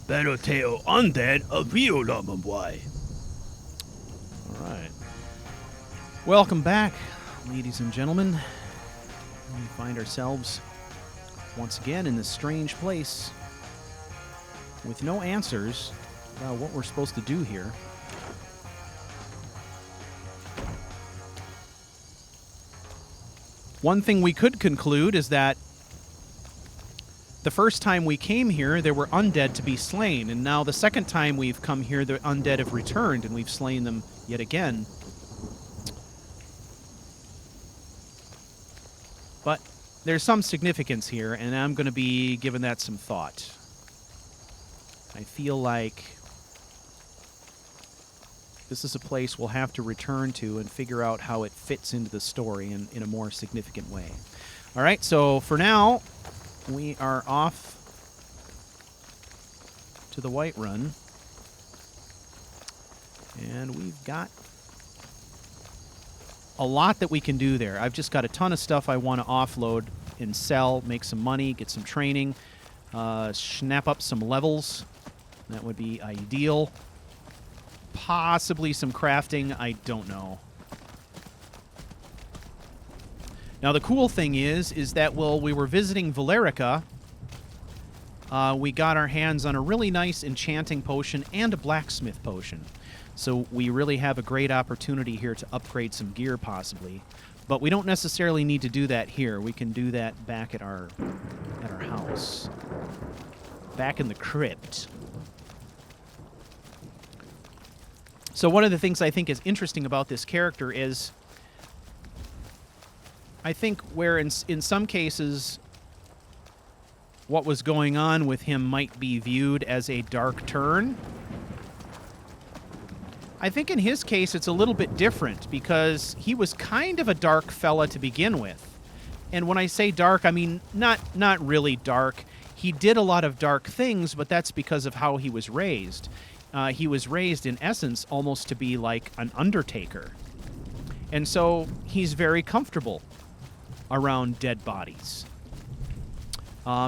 Pero teo undead a violamaboy. All right. Welcome back, ladies and gentlemen. We find ourselves once again in this strange place with no answers about what we're supposed to do here. One thing we could conclude is that the first time we came here, there were undead to be slain, and now the second time we've come here, the undead have returned, and we've slain them yet again. But there's some significance here, and I'm going to be giving that some thought. I feel like this is a place we'll have to return to and figure out how it fits into the story in a more significant way. All right, so for now, we are off to the Whiterun, and we've got a lot that we can do there. I've just got a ton of stuff I want to offload and sell, make some money, get some training, snap up some levels. That would be ideal. Possibly some crafting, I don't know. Now, the cool thing is that while we were visiting Valerica, we got our hands on a really nice enchanting potion and a blacksmith potion. So we really have a great opportunity here to upgrade some gear, possibly. But we don't necessarily need to do that here. We can do that back at our house. Back in the crypt. So one of the things I think is interesting about this character is I think where in some cases what was going on with him might be viewed as a dark turn, I think in his case it's a little bit different because he was kind of a dark fella to begin with. And when I say dark, I mean not really dark. He did a lot of dark things, but that's because of how he was raised. He was raised, in essence, almost to be like an undertaker. And so he's very comfortable around dead bodies.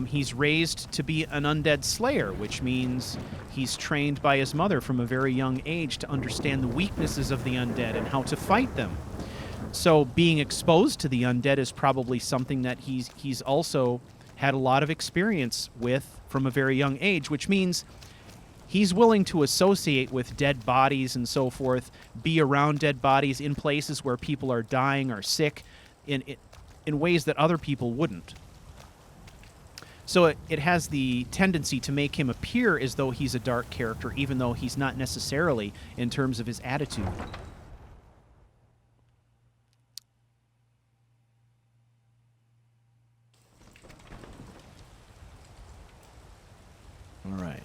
He's raised to be an undead slayer, which means he's trained by his mother from a very young age to understand the weaknesses of the undead and how to fight them. So being exposed to the undead is probably something that he's also had a lot of experience with from a very young age, which means he's willing to associate with dead bodies and so forth, be around dead bodies in places where people are dying or sick in ways that other people wouldn't. So it has the tendency to make him appear as though he's a dark character, even though he's not necessarily in terms of his attitude. All right.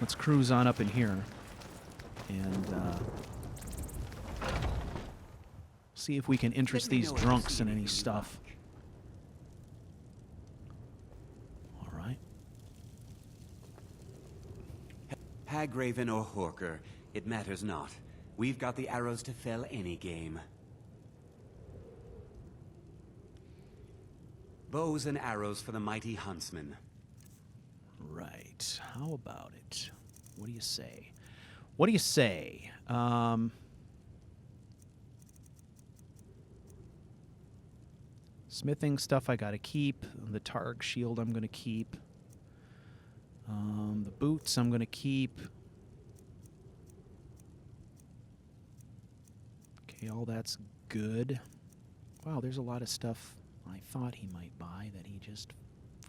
Let's cruise on up in here and see if we can interest these drunks in any stuff. All right. Hagraven or Horker, it matters not. We've got the arrows to fell any game. Bows and arrows for the mighty huntsman. Right. How about it? What do you say? What do you say? Smithing stuff I gotta keep. The Targ shield I'm gonna keep. The boots I'm gonna keep. Okay, all that's good. Wow, there's a lot of stuff I thought he might buy that he just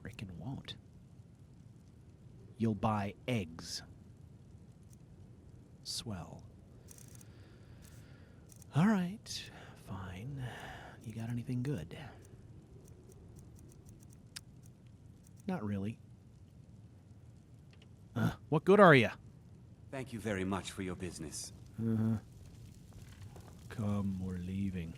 frickin' won't. You'll buy eggs. Swell. All right, fine. You got anything good? Not really. What good are you? Thank you very much for your business. Come, we're leaving.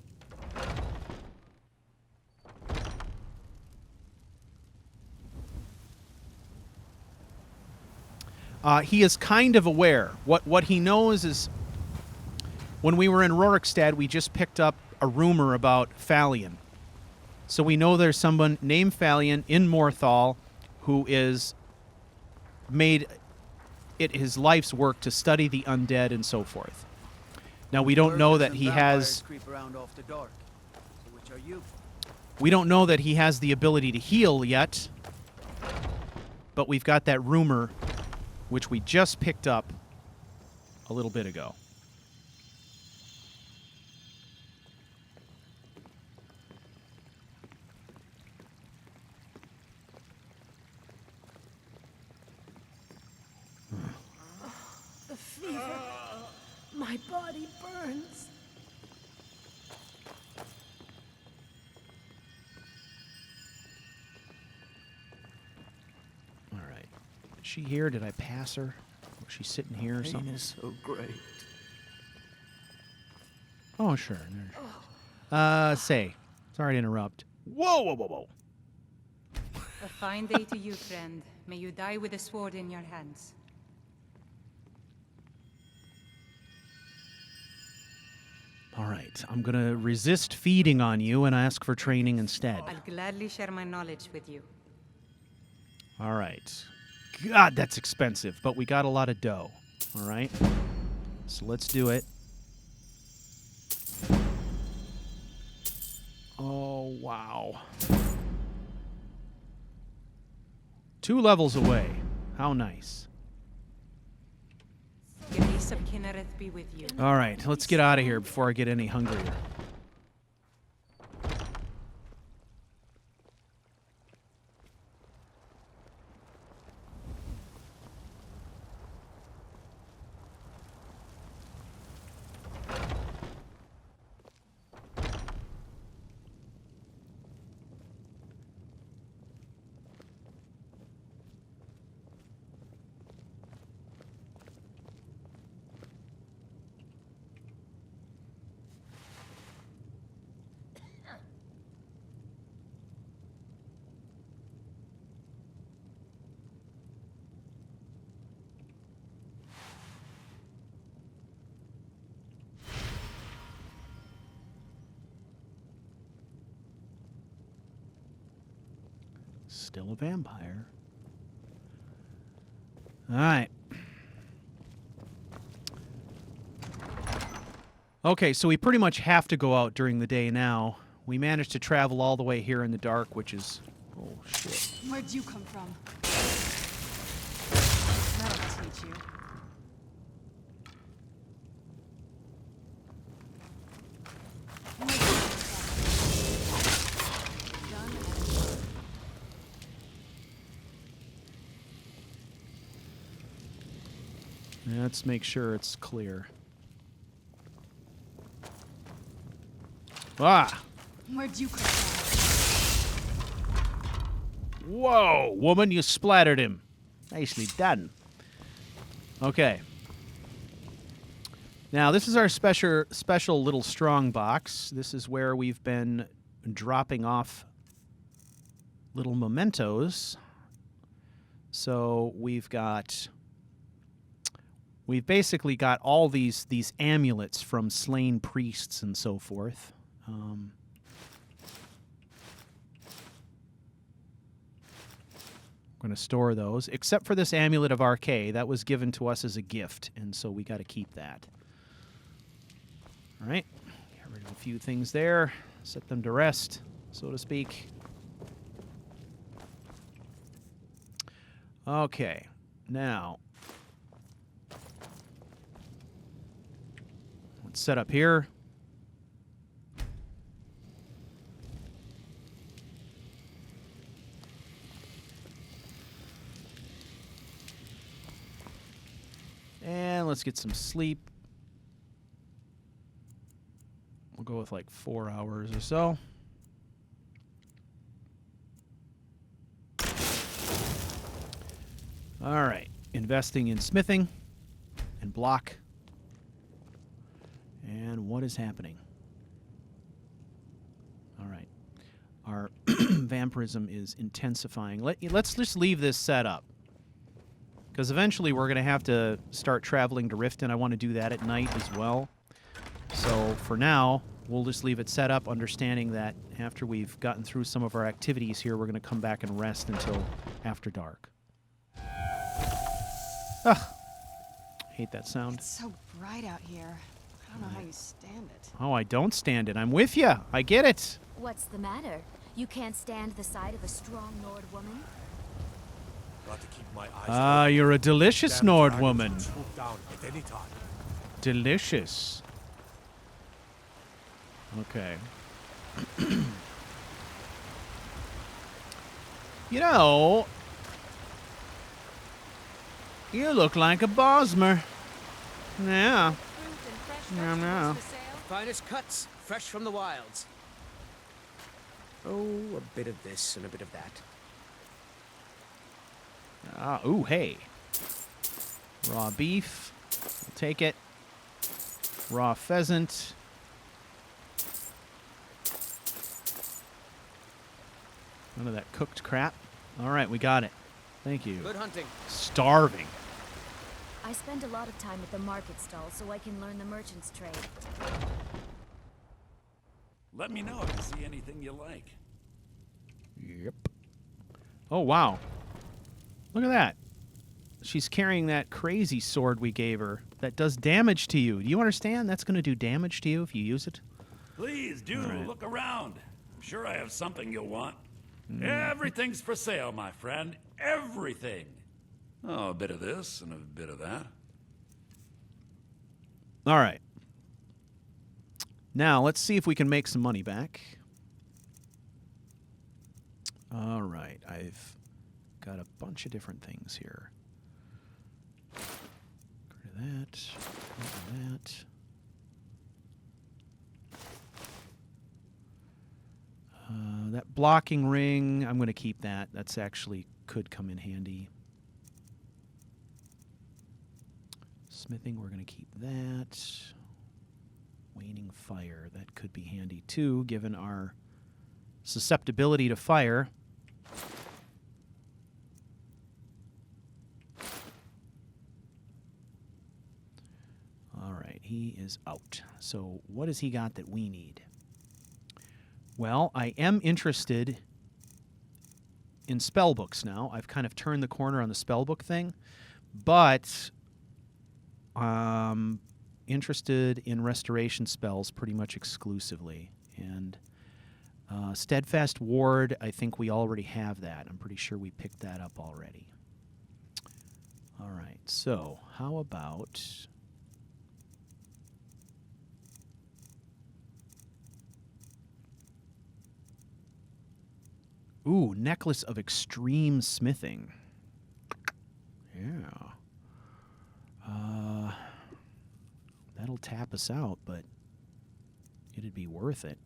He is kind of aware. What he knows is when we were in Rorikstad, we just picked up a rumor about Phalion. So we know there's someone named Phalion in Morthal who is made it his life's work to study the undead and so forth. Now we don't know that he has Creep around off the dark. So which are you? we don't know that he has the ability to heal yet. But we've got that rumor which we just picked up a little bit ago. The fever. My body burns. All right. Is she here? Did I pass her? Was she sitting here or Pain something? is so great. Oh, sure. Say. Sorry to interrupt. Whoa, whoa, whoa, whoa. A fine day to you, friend. May you die with a sword in your hands. All right. I'm going to resist feeding on you and ask for training instead. I'll gladly share my knowledge with you. All right. God, that's expensive, but we got a lot of dough. All right. So let's do it. Oh, wow. 2 levels away. How nice. Grace of Kinnereth be with you. All right, let's get out of here before I get any hungrier. Still a vampire. All right. Okay, so we pretty much have to go out during the day now. We managed to travel all the way here in the dark, which is... Oh, shit. Where'd you come from? That'll teach you. Let's make sure it's clear. Ah! Where'd you come from? Whoa! Woman, you splattered him. Nicely done. Okay. Now, this is our special little strong box. This is where we've been dropping off little mementos. So we've basically got all these amulets from slain priests and so forth. I'm going to store those, except for this amulet of RK. That was given to us as a gift, and so we got to keep that. All right, get rid of a few things there, set them to rest, so to speak. Okay, now let's set up here. And let's get some sleep. We'll go with like 4 hours or so. All right, investing in smithing and block. And what is happening? All right, our vampirism is intensifying. Let's just leave this set up, because eventually we're going to have to start traveling to Riften. I want to do that at night as well. So for now, we'll just leave it set up, understanding that after we've gotten through some of our activities here, we're going to come back and rest until after dark. Ugh. Hate that sound. It's so bright out here. I don't know how you stand it. Oh, I don't stand it. I'm with you. I get it. What's the matter? You can't stand the sight of a strong Nord woman? Got to keep my eyes Ah, open. you're a delicious Damn Nord dragons woman. will swoop down at any time. Delicious. Okay. You know, you look like a Bosmer. Yeah. Yeah. Finest cuts, fresh from the wilds. Oh, a bit of this and a bit of that. Ah, ooh, hey. Raw beef. We'll take it. Raw pheasant. None of that cooked crap. All right, we got it. Thank you. Good hunting. Starving. I spend a lot of time at the market stall so I can learn the merchant's trade. Let me know if you see anything you like. Yep. Oh, wow. Look at that. She's carrying that crazy sword we gave her that does damage to you. Do you understand? That's going to do damage to you if you use it. Please do All right. look around. I'm sure I have something you'll want. Everything's for sale, my friend. Everything. Oh, a bit of this and a bit of that. All right. Now, let's see if we can make some money back. All right. I've got a bunch of different things here. Get rid of that. Get rid of that. That blocking ring, I'm going to keep that. That's actually could come in handy. Smithing, we're going to keep that. Waning fire, that could be handy too, given our susceptibility to fire. All right, he is out. So what has he got that we need? Well, I am interested in spell books now. I've kind of turned the corner on the spell book thing, but interested in restoration spells pretty much exclusively. And Steadfast Ward, I think we already have that. I'm pretty sure we picked that up already. All right, so how about... Ooh, Necklace of Extreme Smithing. Yeah. That'll tap us out, but it'd be worth it.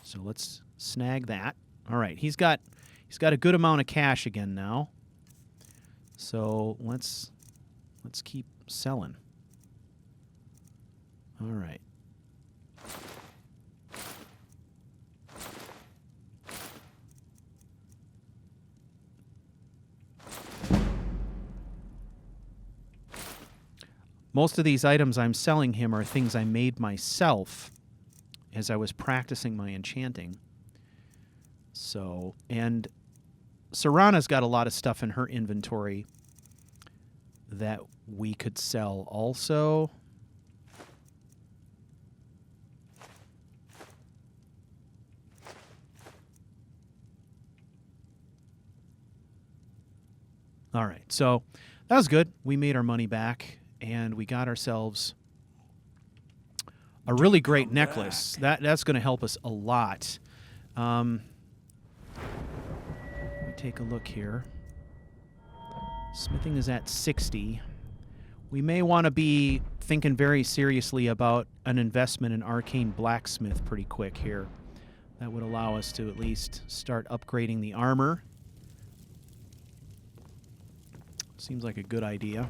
So let's snag that. All right, he's got a good amount of cash again now. So let's keep selling. All right. Most of these items I'm selling him are things I made myself as I was practicing my enchanting. So, and Serana's got a lot of stuff in her inventory that we could sell also. All right, so that was good. We made our money back. And we got ourselves a really great necklace. That's going to help us a lot. Let me take a look here. Smithing is at 60. We may want to be thinking very seriously about an investment in Arcane Blacksmith pretty quick here. That would allow us to at least start upgrading the armor. Seems like a good idea.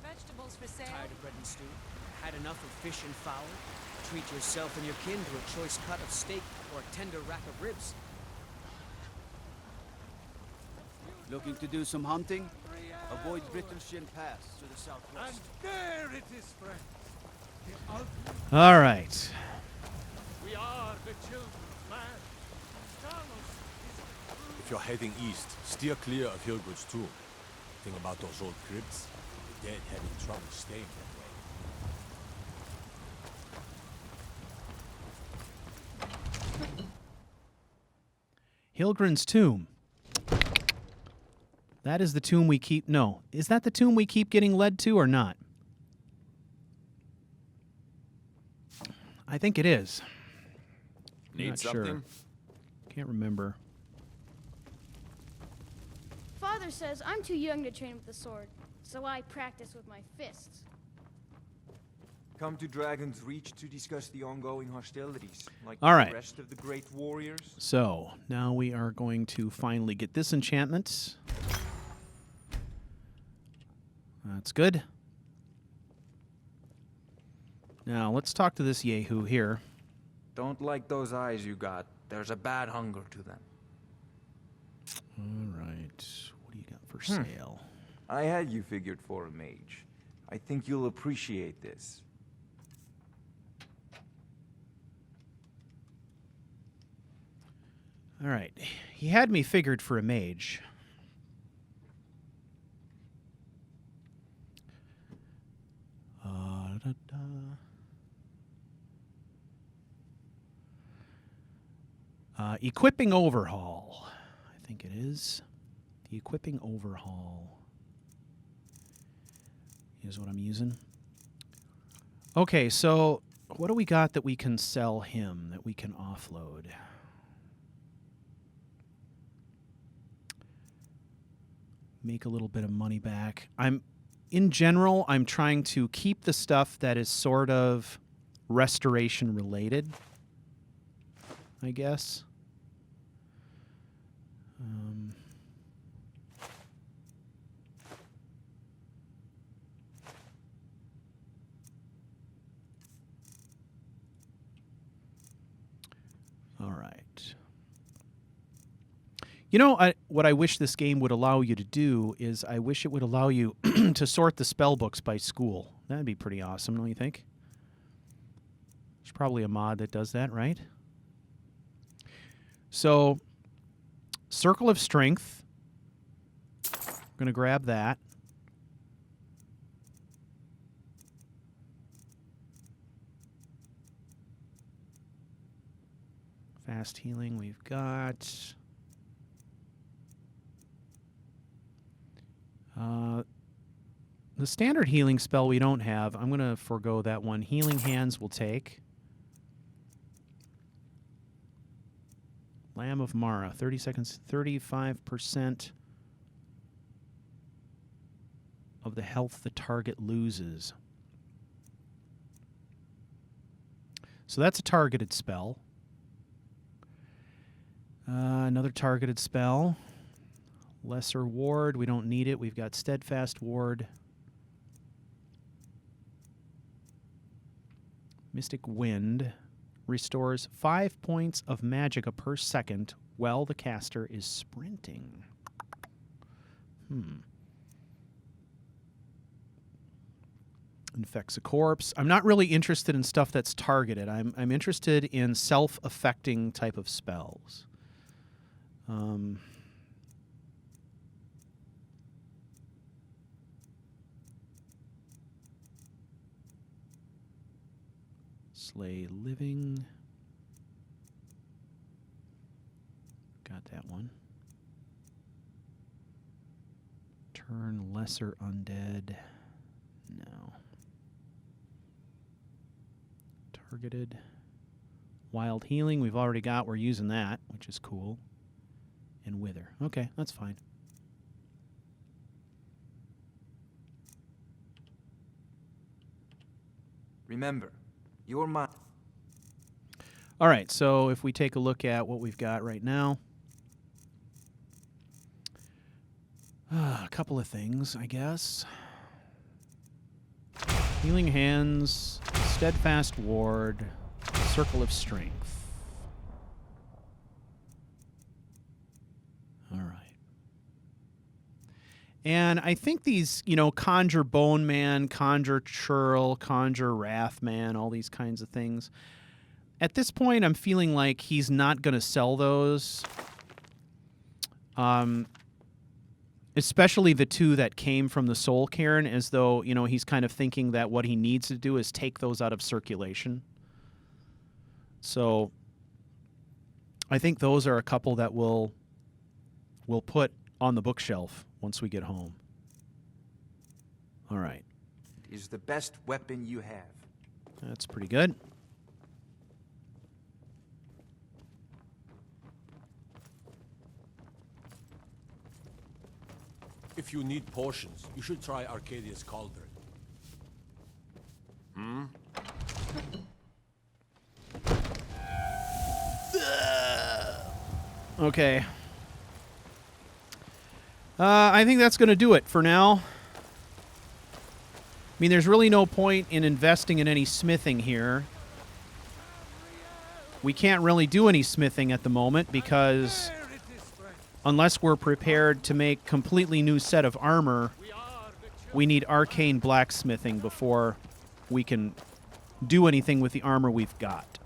vegetables for sale? Tired of bread and stew? Had enough of fish and fowl? Treat yourself and your kin to a choice cut of steak or a tender rack of ribs. Looking to do some hunting? Avoid Brittleshin Pass to the southwest. And there it is, friends. The ultimate. All right. We are the children's man. Talos is the true. If you're heading east, steer clear of Hilgrid's tomb. Thing about those old crypts, the dead having trouble staying that way. Hilgrin's tomb. That is the tomb we keep... No. Is that the tomb we keep getting led to or not? I think it is. Need Not something? sure. Can't remember. Father says I'm too young to train with the sword, so I practice with my fists. Come to Dragon's Reach to discuss the ongoing hostilities, like All right. the rest of the great warriors. So, now we are going to finally get this enchantment. That's good. Now, let's talk to this Yahoo here. Don't like those eyes you got. There's a bad hunger to them. All right. What do you got for sale? I had you figured for a mage. I think you'll appreciate this. All right. He had me figured for a mage. Equipping overhaul. I think it is. The equipping overhaul is what I'm using. Okay, so what do we got that we can sell him, that we can offload? Make a little bit of money back. In general, I'm trying to keep the stuff that is sort of restoration related, I guess. All right. You know, what I wish this game would allow you to do is I wish it would allow you to sort the spell books by school. That'd be pretty awesome, don't you think? There's probably a mod that does that, right? So, Circle of Strength. I'm going to grab that. Fast healing we've got. The standard healing spell we don't have. I'm going to forego that one. Healing Hands we'll take. Lamb of Mara, 30 seconds, 35% of the health the target loses. So that's a targeted spell. Another targeted spell. Lesser Ward, we don't need it. We've got Steadfast Ward. Mystic Wind restores 5 points of magicka per second while the caster is sprinting. Infects a corpse. I'm not really interested in stuff that's targeted. I'm interested in self-affecting type of spells. Slay Living. Got that one. Turn Lesser Undead. No. Targeted. Wild Healing, we've already got. We're using that, which is cool. And Wither. Okay, that's fine. Remember, you're mine. All right, so if we take a look at what we've got right now. A couple of things, I guess. Healing Hands, Steadfast Ward, Circle of Strength. All right. And I think these, you know, Conjure Bone Man, Conjure Churl, Conjure Wrath Man, all these kinds of things. At this point, I'm feeling like he's not going to sell those. Especially the two that came from the Soul Cairn, as though, you know, he's kind of thinking that what he needs to do is take those out of circulation. So I think those are a couple that we'll put on the bookshelf once we get home. All right. It is the best weapon you have. That's pretty good. If you need potions, you should try Arcadia's Cauldron. Okay. I think that's going to do it for now. I mean, there's really no point in investing in any smithing here. We can't really do any smithing at the moment because unless we're prepared to make a completely new set of armor, we need arcane blacksmithing before we can do anything with the armor we've got.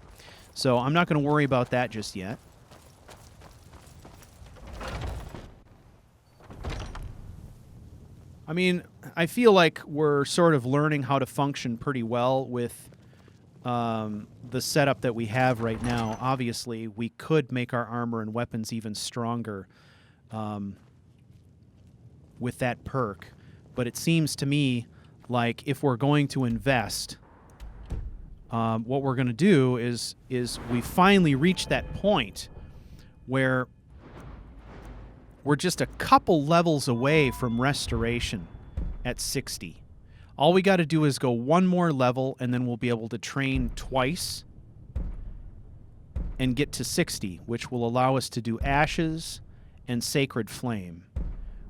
So I'm not going to worry about that just yet. I mean, I feel like we're sort of learning how to function pretty well with the setup that we have right now. Obviously, we could make our armor and weapons even stronger with that perk. But it seems to me like if we're going to invest, what we're going to do is we finally reached that point where we're just a couple levels away from restoration at 60. All we got to do is go one more level, and then we'll be able to train twice and get to 60, which will allow us to do Ashes and Sacred Flame,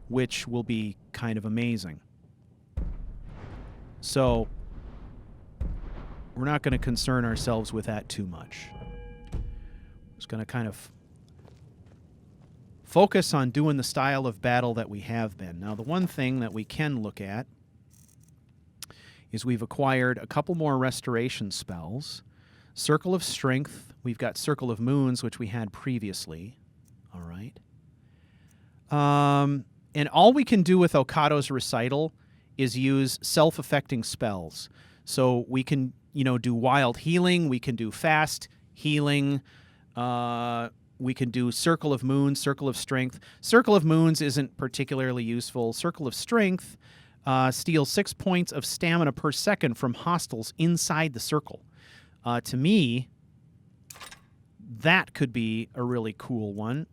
which will be kind of amazing. So we're not going to concern ourselves with that too much. We're just going to kind of focus on doing the style of battle that we have been. Now, the one thing that we can look at is we've acquired a couple more restoration spells. Circle of Strength. We've got Circle of Moons, which we had previously. All right. And all we can do with Okado's Recital is use self-affecting spells. So we can, you know, do Wild Healing. We can do Fast Healing. We can do Circle of Moons, Circle of Strength. Circle of Moons isn't particularly useful. Circle of Strength steals 6 points of stamina per second from hostiles inside the circle. To me, that could be a really cool one.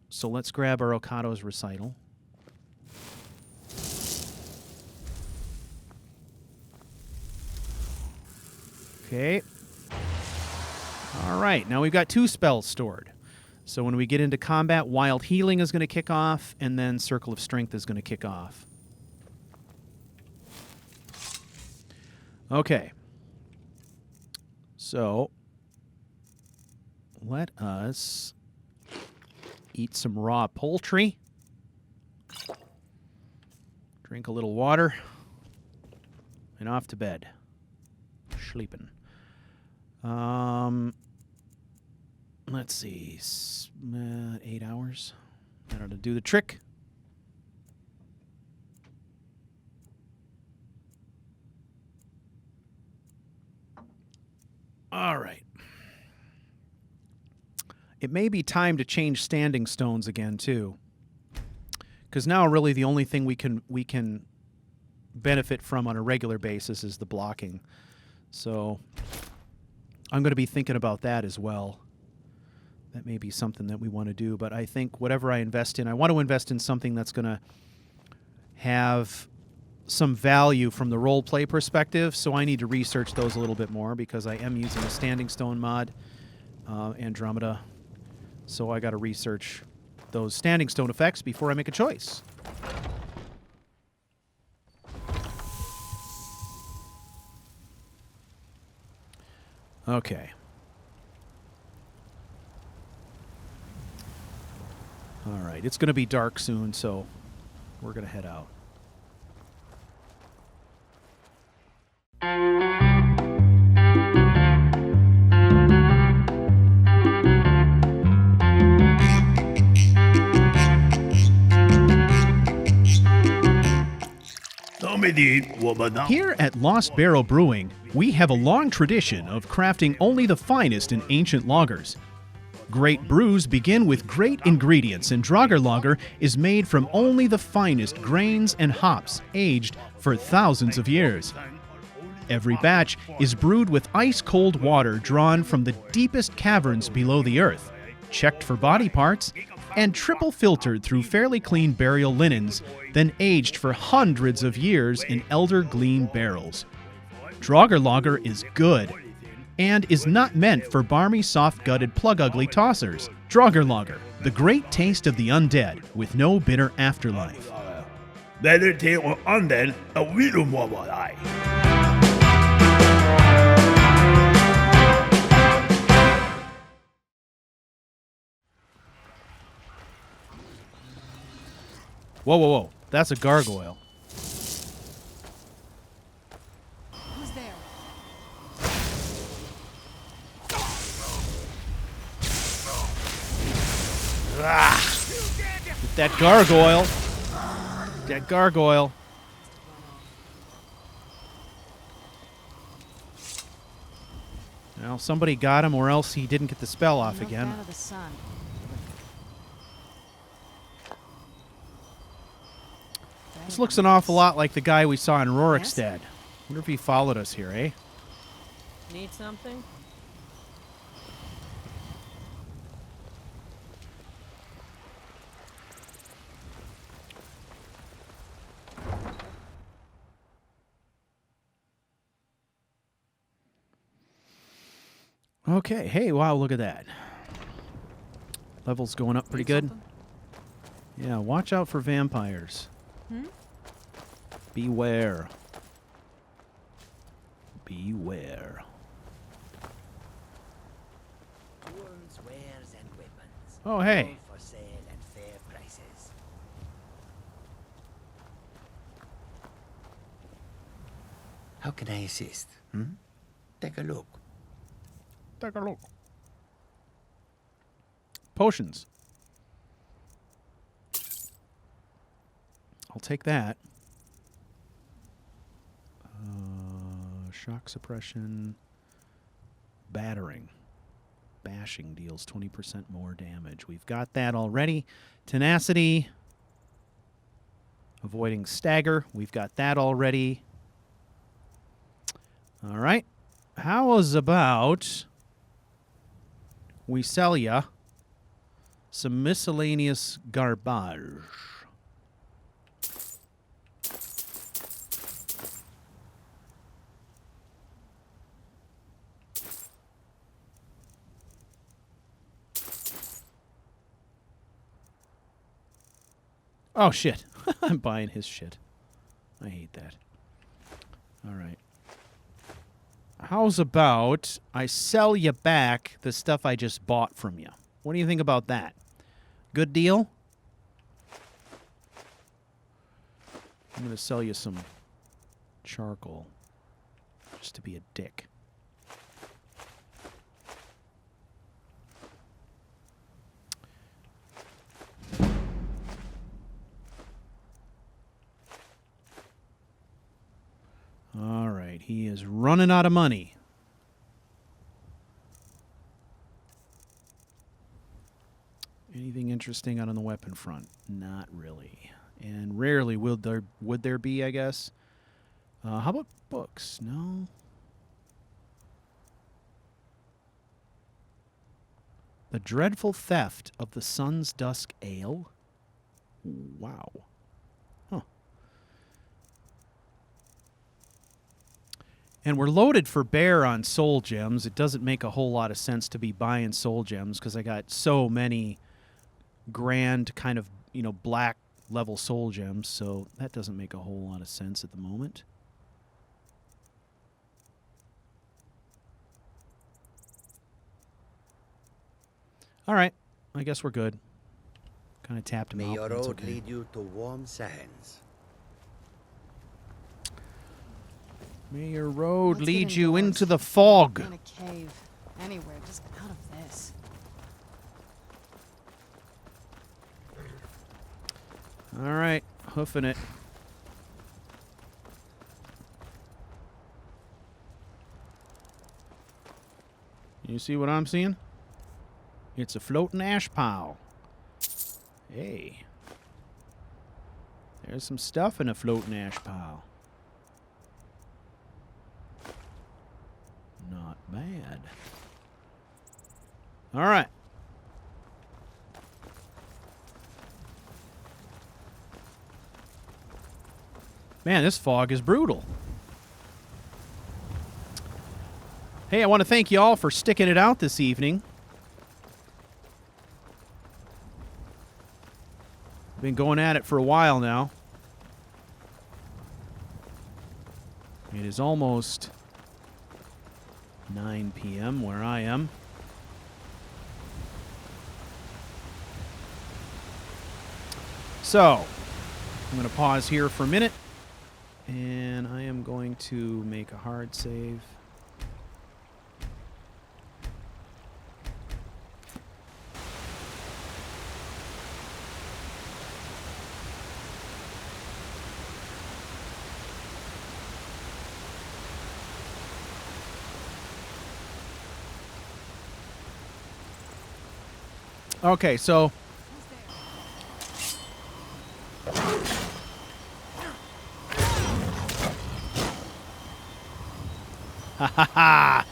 So let's grab our Okado's Recital. Okay. All right, now we've got 2 spells stored. So when we get into combat, Wild Healing is going to kick off, and then Circle of Strength is going to kick off. Okay. So let us eat some raw poultry. Drink a little water. And off to bed. Sleeping. Let's see. 8 hours. That ought to do the trick. All right. It may be time to change standing stones again, too. Because now really the only thing we can benefit from on a regular basis is the blocking. So I'm going to be thinking about that as well. That may be something that we want to do, but I think whatever I invest in, I want to invest in something that's going to have some value from the roleplay perspective, so I need to research those a little bit more because I am using a standing stone mod, Andromeda, so I got to research those standing stone effects before I make a choice. Okay. All right. It's going to be dark soon, so we're going to head out. Here at Lost Barrel Brewing, we have a long tradition of crafting only the finest in ancient lagers. Great brews begin with great ingredients, and Draugr Lager is made from only the finest grains and hops, aged for thousands of years. Every batch is brewed with ice-cold water drawn from the deepest caverns below the earth, checked for body parts, and triple filtered through fairly clean burial linens, then aged for hundreds of years in elder gleam barrels. Draugr Lager is good, and is not meant for barmy, soft-gutted, plug-ugly tossers. Draugr Lager, the great taste of the undead, with no bitter afterlife. Whoa, whoa, whoa. That's a gargoyle. Who's there? Get that gargoyle. That gargoyle. Well, somebody got him, or else he didn't get the spell off again. Out of the sun. This looks an awful lot like the guy we saw in Rorikstead. Wonder if he followed us here, eh? Need something? Okay, hey, wow, look at that. Level's going up pretty good. Yeah, watch out for vampires. Beware. Beware. Tools, wares, and weapons. Oh, hey. All for sale at fair prices. How can I assist? Take a look. Take a look. Potions. I'll take that. Shock suppression. Battering. Bashing deals 20% more damage. We've got that already. Tenacity. Avoiding stagger. We've got that already. All right. How is about we sell ya some miscellaneous garbage? Oh, shit. I'm buying his shit. I hate that. All right. How's about I sell you back the stuff I just bought from you? What do you think about that? Good deal? I'm going to sell you some charcoal. Just to be a dick. All right, he is running out of money. Anything interesting out on the weapon front? Not really. And rarely would there be, I guess. How about books? No. The Dreadful Theft of the Sun's Dusk Ale? Wow. Huh. And we're loaded for bear on soul gems. It doesn't make a whole lot of sense to be buying soul gems because I got so many grand kind of, black level soul gems, so that doesn't make a whole lot of sense at the moment. All right. I guess we're good. Kind of tapped him May out. your but it's road okay. lead you to warm sands. May your road Let's lead get you indoors. into the fog. In a cave. Anywhere, just out of this. All right. Hoofing it. You see what I'm seeing? It's a floating ash pile. Hey. There's some stuff in a floating ash pile. Not bad. All right. Man, this fog is brutal. Hey, I want to thank you all for sticking it out this evening. Been going at it for a while now. It is almost 9 p.m. where I am. So, I'm going to pause here for a minute, and I am going to make a hard save. Okay, so ha ha ha!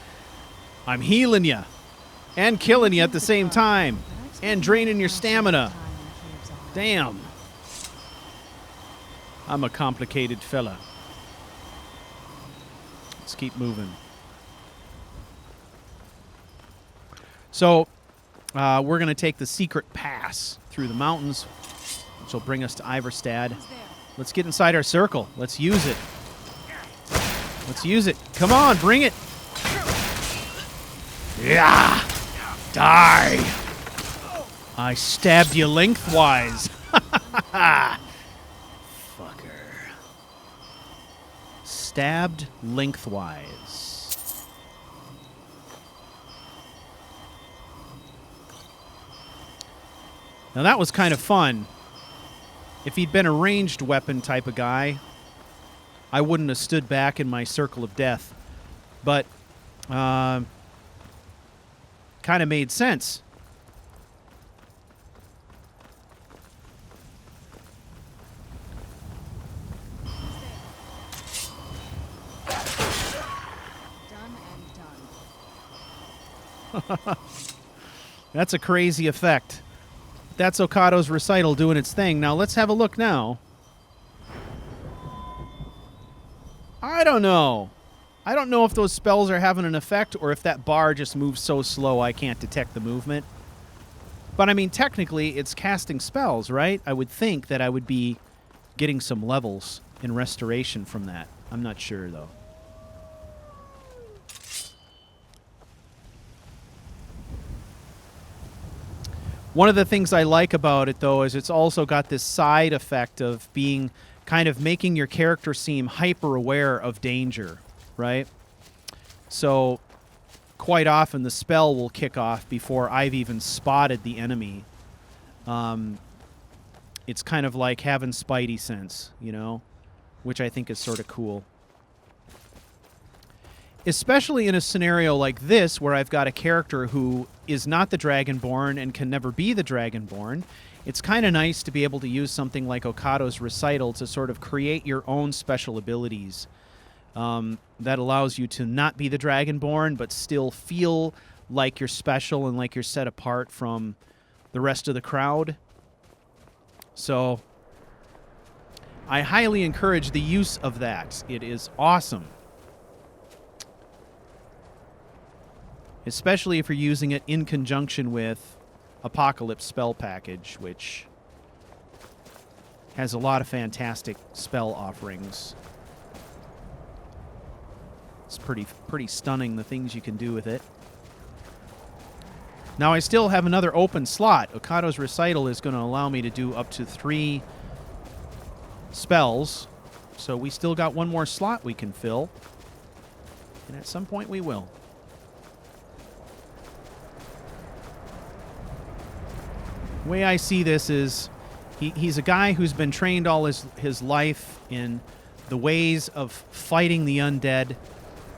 I'm healing you and killing you at the same time and draining your stamina. Damn. I'm a complicated fella. Let's keep moving. So, we're going to take the secret pass through the mountains, which will bring us to Iverstad. Let's get inside our circle. Let's use it. Let's use it. Come on, bring it. Yeah! Die! I stabbed you lengthwise. Fucker. Stabbed lengthwise. Now that was kind of fun. If he'd been a ranged weapon type of guy, I wouldn't have stood back in my circle of death. But, kind of made sense. Done and done. That's a crazy effect. That's Okado's recital doing its thing. Now, let's have a look now. I don't know. I don't know if those spells are having an effect or if that bar just moves so slow I can't detect the movement. But, I mean, technically, it's casting spells, right? I would think that I would be getting some levels in restoration from that. I'm not sure, though. One of the things I like about it, though, is it's also got this side effect of being kind of making your character seem hyper-aware of danger, right? So quite often the spell will kick off before I've even spotted the enemy. It's kind of like having Spidey sense, you know, which I think is sort of cool. Especially in a scenario like this where I've got a character who is not the Dragonborn and can never be the Dragonborn. It's kind of nice to be able to use something like Okado's recital to sort of create your own special abilities. That allows you to not be the Dragonborn, but still feel like you're special and like you're set apart from the rest of the crowd. So I highly encourage the use of that. It is awesome. Especially if you're using it in conjunction with Apocalypse spell package, which has a lot of fantastic spell offerings. It's pretty stunning, the things you can do with it. Now I still have another open slot. Okado's Recital is going to allow me to do up to 3 spells. So we still got one more slot we can fill. And at some point we will. The way I see this is he's a guy who's been trained all his life in the ways of fighting the undead,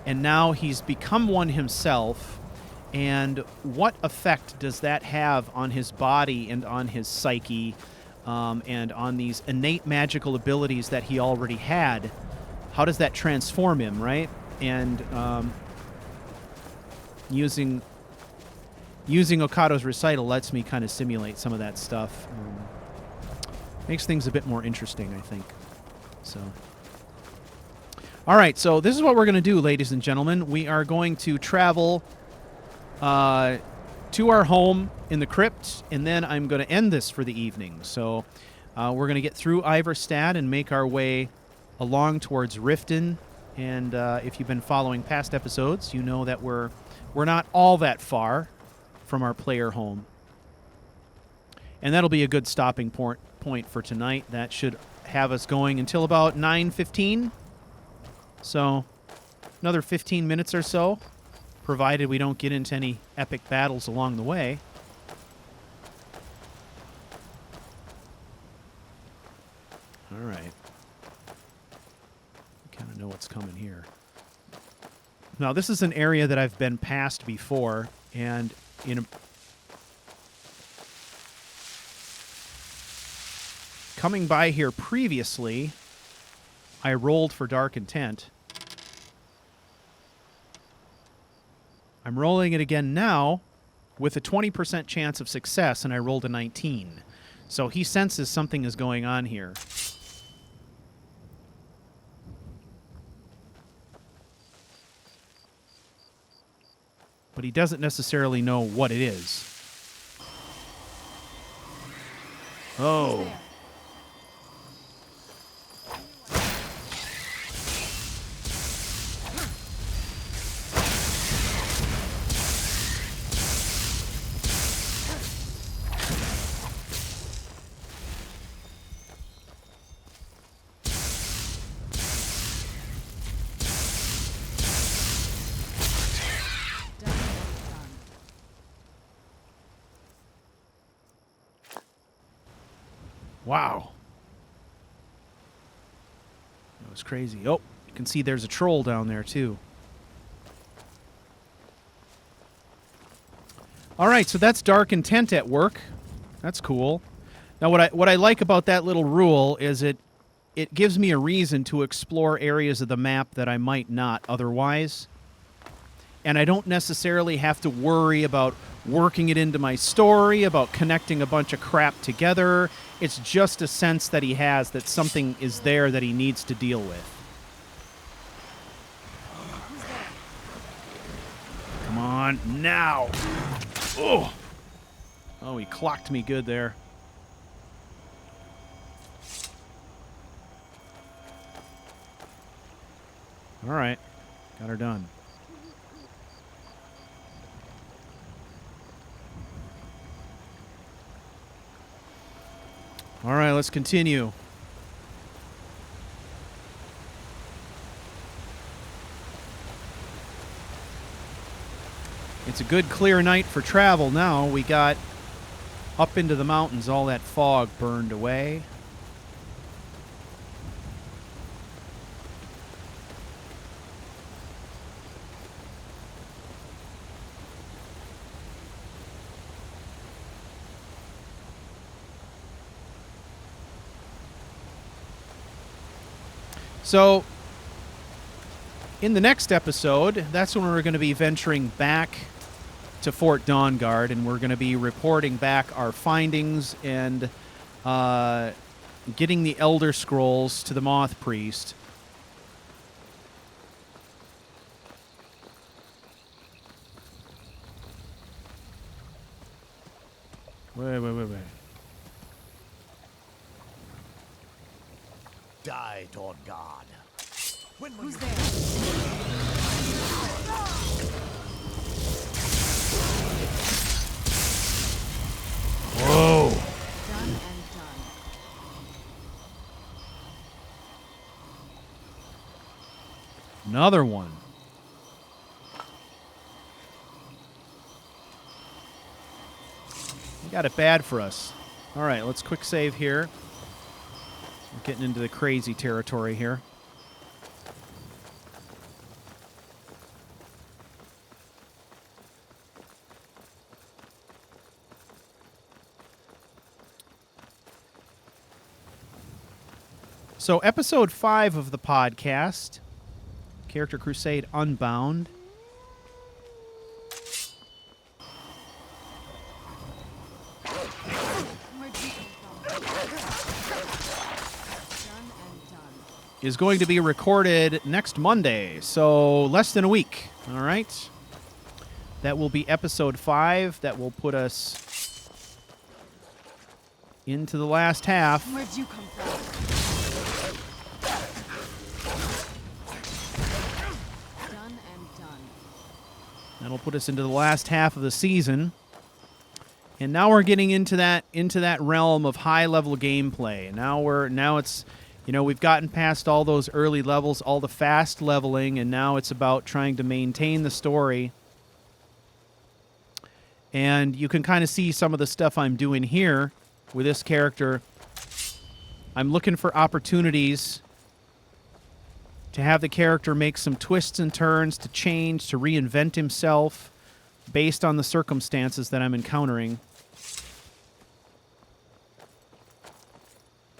and now he's become one himself. And what effect does that have on his body and on his psyche and on these innate magical abilities that he already had? How does that transform him, right? And using Okado's Recital lets me kind of simulate some of that stuff. Makes things a bit more interesting, I think. So, all right, so this is what we're going to do, ladies and gentlemen. We are going to travel to our home in the crypt, and then I'm going to end this for the evening. So we're going to get through Iverstad and make our way along towards Riften. And if you've been following past episodes, you know that we're not all that far from our player home. And that'll be a good stopping point for tonight. That should have us going until about 9:15. So another 15 minutes or so, provided we don't get into any epic battles along the way. All right. Kind of know what's coming here. Now, this is an area that I've been past before, and coming by here previously, I rolled for Dark Intent. I'm rolling it again now with a 20% chance of success, and I rolled a 19. So he senses something is going on here. But he doesn't necessarily know what it is. Oh. Wow. That was crazy. Oh, you can see there's a troll down there, too. All right, so that's Dark Intent at work. That's cool. Now, what I like about that little rule is it gives me a reason to explore areas of the map that I might not otherwise. And I don't necessarily have to worry about working it into my story, about connecting a bunch of crap together. It's just a sense that he has that something is there that he needs to deal with. Come on, now! Oh! Oh, he clocked me good there. All right, got her done. All right, let's continue. It's a good clear night for travel now. We got up into the mountains, all that fog burned away. So, in the next episode, that's when we're going to be venturing back to Fort Dawnguard, and we're going to be reporting back our findings and getting the Elder Scrolls to the Moth Priest. Wait. Die, Lord God. Who's there? Another one. They got it bad for us. All right, let's quick save here. We're getting into the crazy territory here. So, episode 5 of the podcast, Character Crusade Unbound. Is going to be recorded next Monday, so less than a week. All right. That will be episode 5. That will put us into the last half. Where'd you come from? Done and done. That'll put us into the last half of the season. And now we're getting into that realm of high-level gameplay. Now it's, you know, we've gotten past all those early levels, all the fast leveling, and now it's about trying to maintain the story. And you can kind of see some of the stuff I'm doing here with this character. I'm looking for opportunities to have the character make some twists and turns, to change, to reinvent himself based on the circumstances that I'm encountering.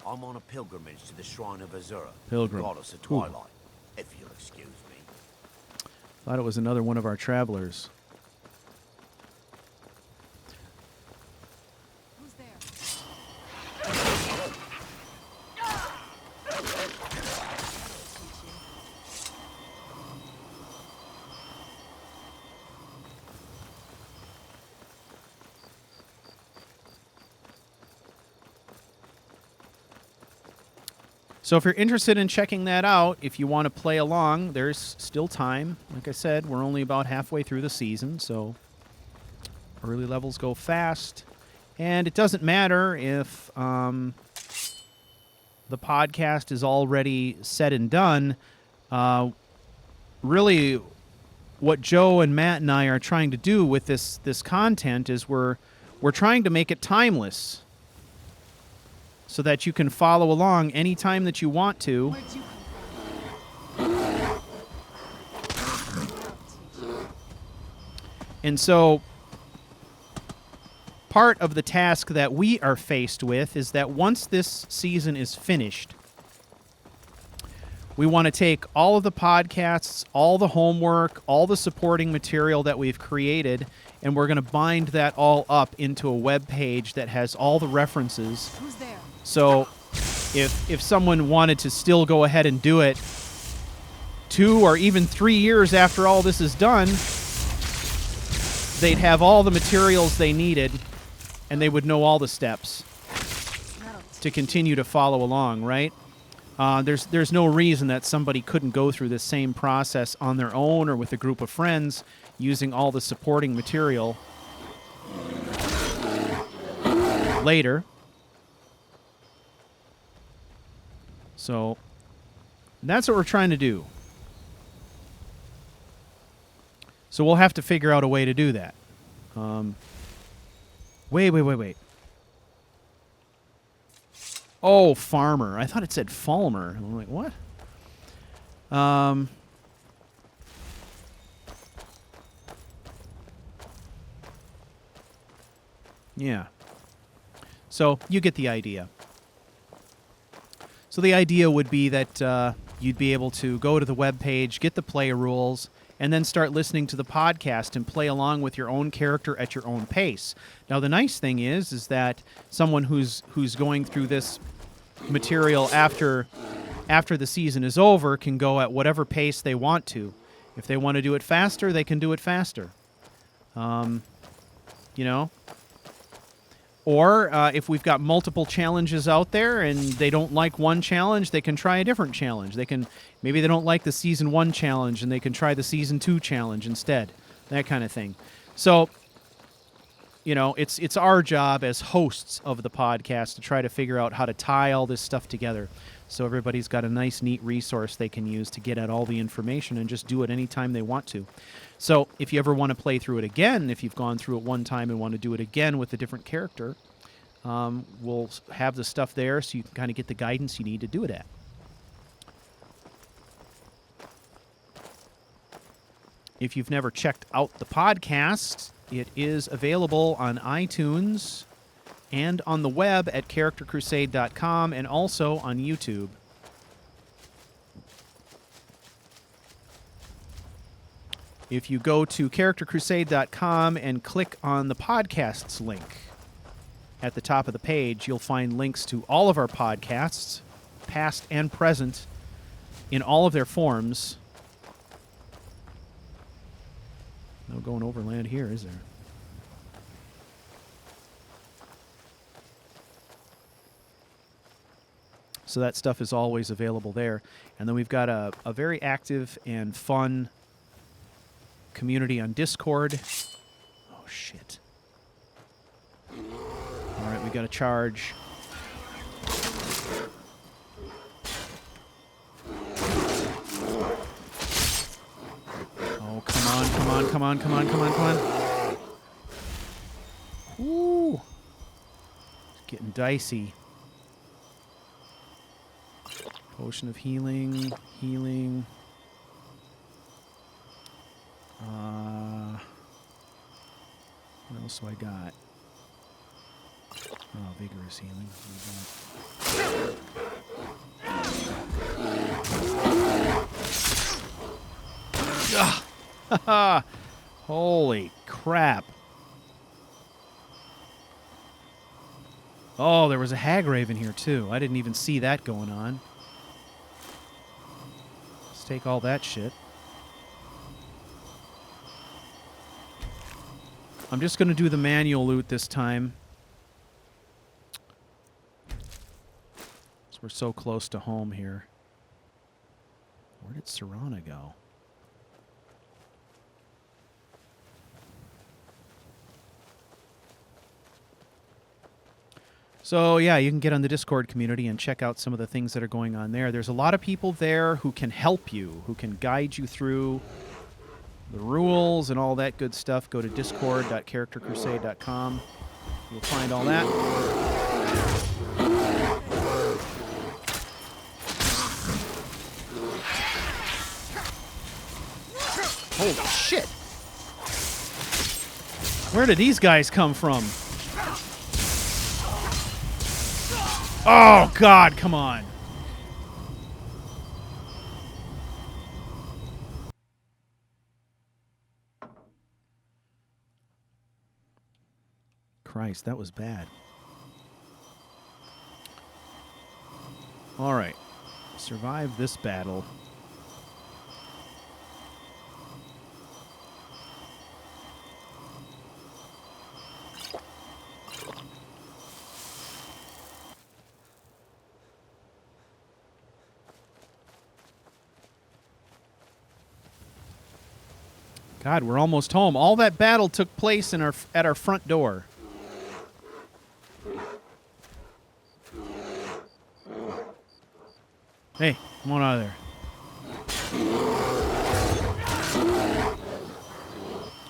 I'm on a pilgrimage to the Shrine of Azura, Pilgrim. goddess of twilight, if you'll excuse me. Thought it was another one of our travelers. Who's there? So if you're interested in checking that out, if you want to play along, there's still time. Like I said, we're only about halfway through the season, so early levels go fast. And it doesn't matter if the podcast is already said and done. Really, what Joe and Matt and I are trying to do with this content is we're trying to make it timeless, so that you can follow along anytime that you want to. Where'd you come from? And so part of the task that we are faced with is that once this season is finished, we want to take all of the podcasts, all the homework, all the supporting material that we've created, and we're going to bind that all up into a web page that has all the references. Who's there? So if someone wanted to still go ahead and do it 2 or even 3 years after all this is done, they'd have all the materials they needed, and they would know all the steps to continue to follow along, right? There's no reason that somebody couldn't go through this same process on their own or with a group of friends using all the supporting material later. So that's what we're trying to do. So we'll have to figure out a way to do that. Wait. Oh, farmer. I thought it said Falmer. I'm like, what? Yeah. So you get the idea. So the idea would be that you'd be able to go to the webpage, get the play rules, and then start listening to the podcast and play along with your own character at your own pace. Now, the nice thing is that someone who's going through this material after the season is over can go at whatever pace they want to. If they want to do it faster, they can do it faster. You know? Or if we've got multiple challenges out there and they don't like one challenge, they can try a different challenge. Maybe they don't like the Season 1 challenge and they can try the Season 2 challenge instead. That kind of thing. So, you know, it's our job as hosts of the podcast to try to figure out how to tie all this stuff together, so everybody's got a nice, neat resource they can use to get at all the information and just do it anytime they want to. So if you ever want to play through it again, if you've gone through it one time and want to do it again with a different character, we'll have the stuff there so you can kind of get the guidance you need to do it at. If you've never checked out the podcast, it is available on iTunes and on the web at charactercrusade.com and also on YouTube. If you go to charactercrusade.com and click on the podcasts link at the top of the page, you'll find links to all of our podcasts, past and present, in all of their forms. No going overland here, is there? So that stuff is always available there. And then we've got a very active and fun community on Discord. Oh, shit. All right, we got to charge. Oh, come on, come on, come on, come on, come on, come on. Ooh. It's getting dicey. Potion of healing, healing. What else do I got? Oh, vigorous healing. Ugh. Holy crap. Oh, there was a hag raven here too. I didn't even see that going on. Let's take all that shit. I'm just going to do the manual loot this time. We're so close to home here. Where did Serana go? So yeah, you can get on the Discord community and check out some of the things that are going on there. There's a lot of people there who can help you, who can guide you through the rules and all that good stuff. Go to discord.charactercrusade.com. You'll find all that. Holy shit! Where did these guys come from? Oh, God, come on. Christ, that was bad. All right. Survive this battle. God, we're almost home. All that battle took place in at our front door. Hey, come on out of there.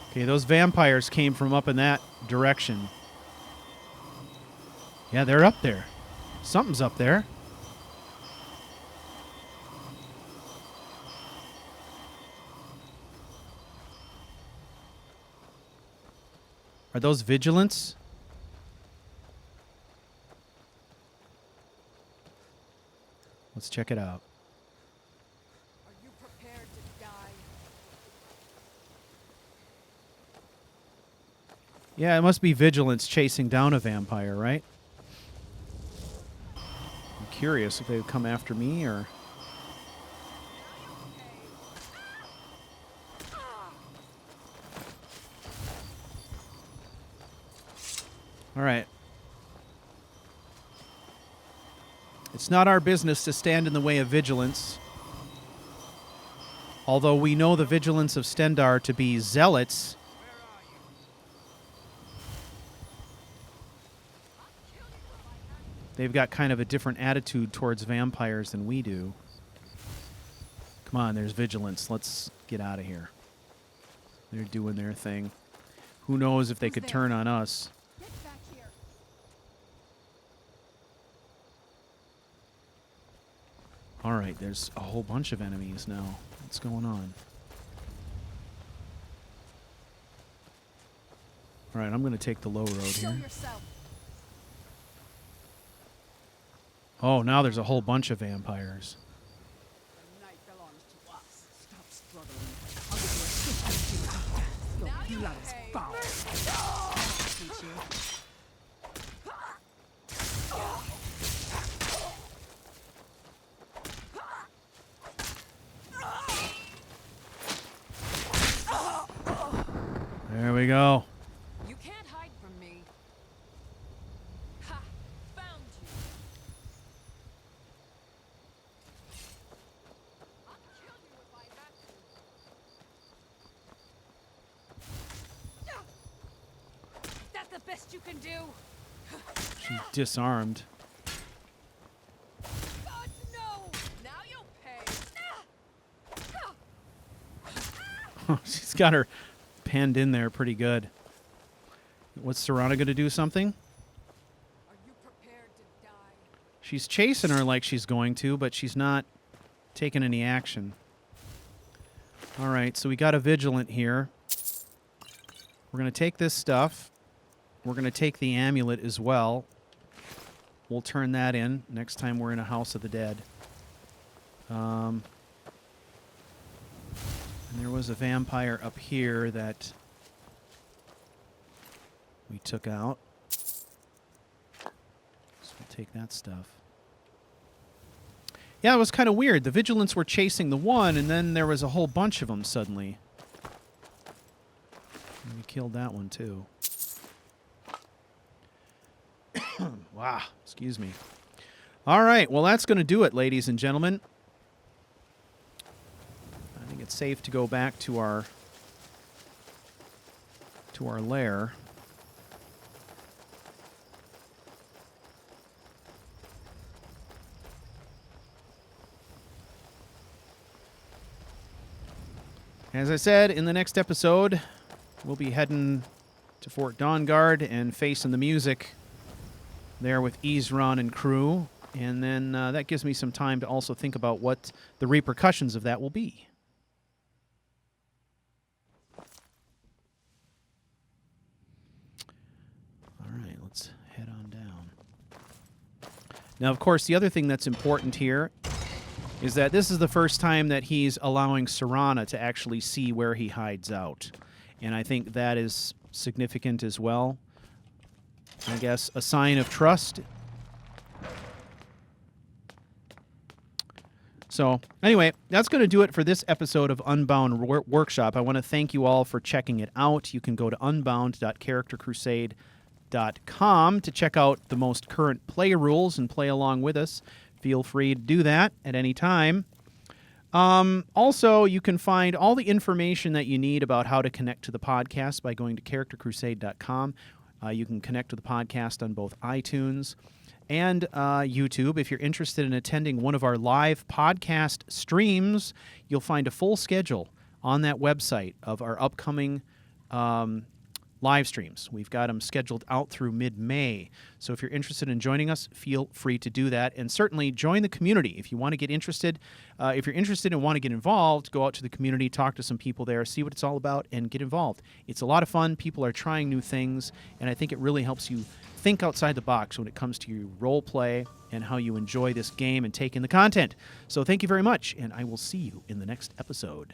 Okay, those vampires came from up in that direction. Yeah, they're up there. Something's up there. Are those vigilants? Let's check it out. Are you prepared to die? Yeah, it must be vigilants chasing down a vampire, right? I'm curious if they would come after me or... All right. It's not our business to stand in the way of vigilance. Although we know the vigilance of Stendar to be zealots. they've got kind of a different attitude towards vampires than we do. Come on, there's vigilance. Let's get out of here. They're doing their thing. Who knows if they could turn on us. Get back here. All right, there's a whole bunch of enemies now. What's going on? All right, I'm going to take the low road Show here. yourself. Oh, now there's a whole bunch of vampires. The night belongs to us. Stop struggling. I'll give you a swift defeat. Your blood is foul. Teach you. There we go. You can't hide from me. Ha! Found you. I'll kill you if I have to. That's the best you can do. She's disarmed. God, no! Now you'll pay. She's got her penned in there pretty good. What's Serana going to do something? Are you prepared to die? She's chasing her like she's going to, but she's not taking any action. All right, so we got a vigilant here. We're going to take this stuff. We're going to take the amulet as well. We'll turn that in next time we're in a House of the Dead. And there was a vampire up here that we took out. So we'll take that stuff. Yeah, it was kind of weird. The vigilants were chasing the one, and then there was a whole bunch of them suddenly. And we killed that one, too. Wow, excuse me. All right, well, that's going to do it, ladies and gentlemen. I think it's safe to go back to our lair. As I said, in the next episode, we'll be heading to Fort Dawnguard and facing the music there with Ezron and crew. And then that gives me some time to also think about what the repercussions of that will be. All right, let's head on down. Now, of course, the other thing that's important here is that this is the first time that he's allowing Serana to actually see where he hides out. And I think that is significant as well. I guess a sign of trust. So, anyway, that's going to do it for this episode of Unbound Workshop. I want to thank you all for checking it out. You can go to unbound.charactercrusade.com to check out the most current play rules and play along with us. Feel free to do that at any time. Also, you can find all the information that you need about how to connect to the podcast by going to charactercrusade.com. You can connect to the podcast on both iTunes and YouTube. If you're interested in attending one of our live podcast streams, you'll find a full schedule on that website of our upcoming live streams. We've got them scheduled out through mid-May. So if you're interested in joining us, feel free to do that. And certainly join the community. If you want to get interested, if you're interested and want to get involved, go out to the community, talk to some people there, see what it's all about, and get involved. It's a lot of fun. People are trying new things, and I think it really helps you think outside the box when it comes to your role play and how you enjoy this game and take in the content. So thank you very much, and I will see you in the next episode.